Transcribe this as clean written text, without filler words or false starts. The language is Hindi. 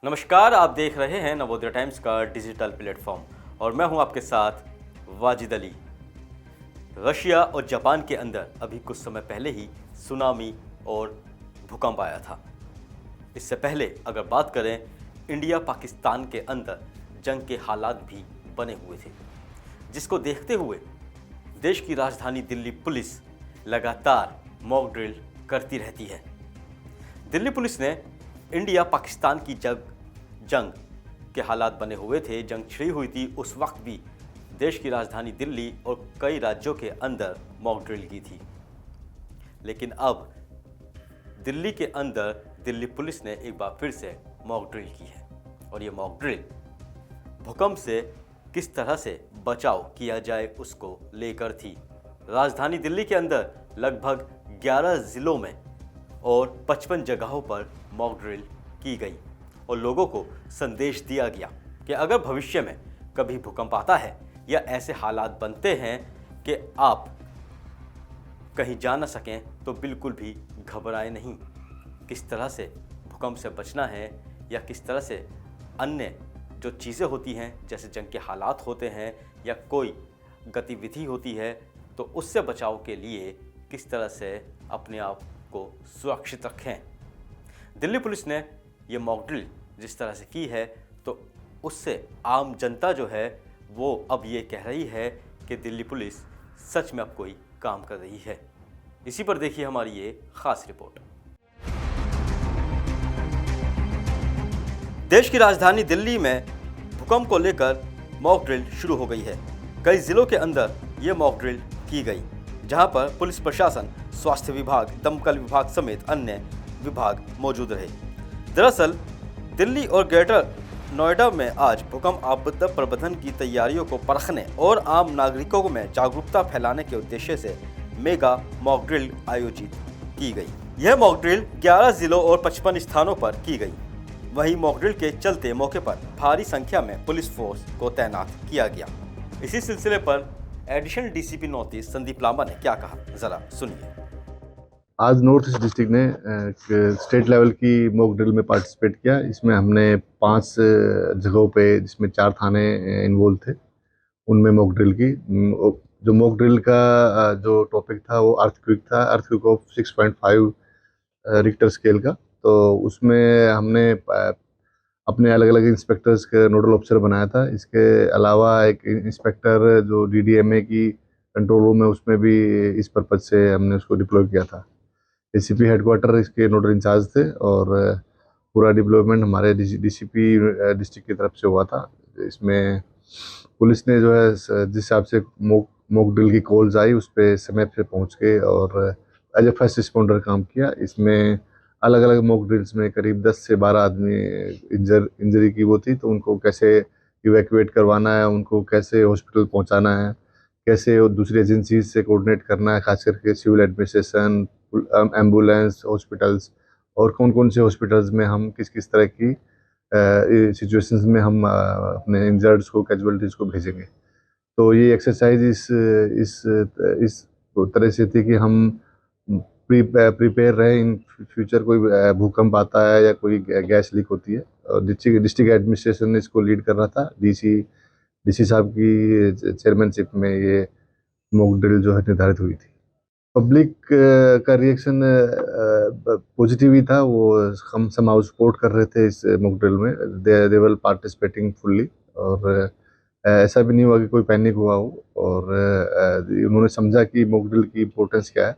नमस्कार, आप देख रहे हैं नवोदय टाइम्स का डिजिटल प्लेटफॉर्म और मैं हूं आपके साथ वाजिद अली। रशिया और जापान के अंदर अभी कुछ समय पहले ही सुनामी और भूकंप आया था। इससे पहले अगर बात करें, इंडिया पाकिस्तान के अंदर जंग के हालात भी बने हुए थे, जिसको देखते हुए देश की राजधानी दिल्ली पुलिस लगातार मॉक ड्रिल करती रहती है। दिल्ली पुलिस ने इंडिया पाकिस्तान की जंग के हालात बने हुए थे, जंग छिड़ी हुई थी, उस वक्त भी देश की राजधानी दिल्ली और कई राज्यों के अंदर मॉक ड्रिल की थी। लेकिन अब दिल्ली के अंदर दिल्ली पुलिस ने एक बार फिर से मॉक ड्रिल की है और ये मॉक ड्रिल भूकंप से किस तरह से बचाव किया जाए उसको लेकर थी। राजधानी दिल्ली के अंदर लगभग 11 ज़िलों में और 55 जगहों पर मॉक ड्रिल की गई और लोगों को संदेश दिया गया कि अगर भविष्य में कभी भूकंप आता है या ऐसे हालात बनते हैं कि आप कहीं जा न सकें तो बिल्कुल भी घबराएं नहीं। किस तरह से भूकंप से बचना है या किस तरह से अन्य जो चीज़ें होती हैं जैसे जंग के हालात होते हैं या कोई गतिविधि होती है तो उससे बचाव के लिए किस तरह से अपने आप को सुरक्षित रखें। दिल्ली पुलिस ने ये मॉक ड्रिल जिस तरह से की है तो उससे आम जनता जो है वो अब ये कह रही है कि दिल्ली पुलिस सच में अब कोई काम कर रही है। इसी पर देखिए हमारी ये खास रिपोर्ट। देश की राजधानी दिल्ली में भूकंप को लेकर मॉक ड्रिल शुरू हो गई है। कई जिलों के अंदर ये मॉक ड्रिल की गई, जहां पर पुलिस प्रशासन, स्वास्थ्य विभाग, दमकल विभाग समेत अन्य विभाग मौजूद रहे। दरअसल दिल्ली और ग्रेटर नोएडा में आज भूकंप आपदा प्रबंधन की तैयारियों को परखने और आम नागरिकों में जागरूकता फैलाने के उद्देश्य से मेगा मॉक ड्रिल आयोजित की गई। यह मॉक ड्रिल 11 जिलों और 55 स्थानों पर की गई। वहीं मॉक ड्रिल के चलते मौके पर भारी संख्या में पुलिस फोर्स को तैनात किया गया। इसी सिलसिले पर additional DCP north east Sandeep Lamba ने क्या कहा, जरा सुनिए। आज नॉर्थ ईस्ट डिस्ट्रिक्ट ने स्टेट लेवल की मॉक ड्रिल में पार्टिसिपेट किया। इसमें हमने 5 जगहों पे, जिसमें 4 थाने इन्वॉल्व थे, उनमें मॉक ड्रिल की। जो मॉक ड्रिल का जो टॉपिक था वो अर्थक्वेक था, अर्थक्वेक ऑफ 6.5 रिक्टर स्केल का। तो उसमें हमने अपने अलग अलग इंस्पेक्टर्स के नोडल ऑफिसर बनाया था। इसके अलावा एक इंस्पेक्टर जो डीडीएमए की कंट्रोल रूम है उसमें भी इस पर्पज से हमने उसको डिप्लॉय किया था। एसीपी हेडक्वार्टर इसके नोडल इंचार्ज थे और पूरा डिप्लॉयमेंट हमारे डीसीपी डिस्ट्रिक्ट की तरफ से हुआ था। इसमें पुलिस ने जो है जिस हिसाब से मॉक ड्रिल की कॉल्स आई उस पर समय पे पहुंच के और एज ए फर्स्ट रिस्पॉन्डर काम किया। इसमें अलग अलग मॉक ड्रिल्स में करीब 10 से 12 आदमी इंजरी की वो थी, तो उनको कैसे इवैक्यूएट करवाना है, उनको कैसे हॉस्पिटल पहुंचाना है, कैसे और दूसरी एजेंसीज से कोऑर्डिनेट करना है, खास करके सिविल एडमिनिस्ट्रेशन, एम्बुलेंस, हॉस्पिटल्स, और कौन कौन से हॉस्पिटल्स में हम किस किस तरह की सिचुएशंस में हम अपने इंजर्ड्स को, कैजुअलिटीज को भेजेंगे। तो ये एक्सरसाइज इस तरह से थी कि हम प्रिपेयर रहे इन फ्यूचर कोई भूकंप आता है या कोई गैस लीक होती है। और डिस्ट्रिक्ट एडमिनिस्ट्रेशन ने इसको लीड कर रहा था। डीसी साहब की चेयरमैनशिप में ये मॉक ड्रिल जो है निर्धारित हुई थी। पब्लिक का रिएक्शन पॉजिटिव ही था। वो हम समाउ सपोर्ट कर रहे थे इस मॉक ड्रिल में। दे वर पार्टिसिपेटिंग फुल्ली और ऐसा भी नहीं हुआ कि कोई पैनिक हुआ हो। और उन्होंने समझा कि मॉक ड्रिल की इम्पोर्टेंस क्या है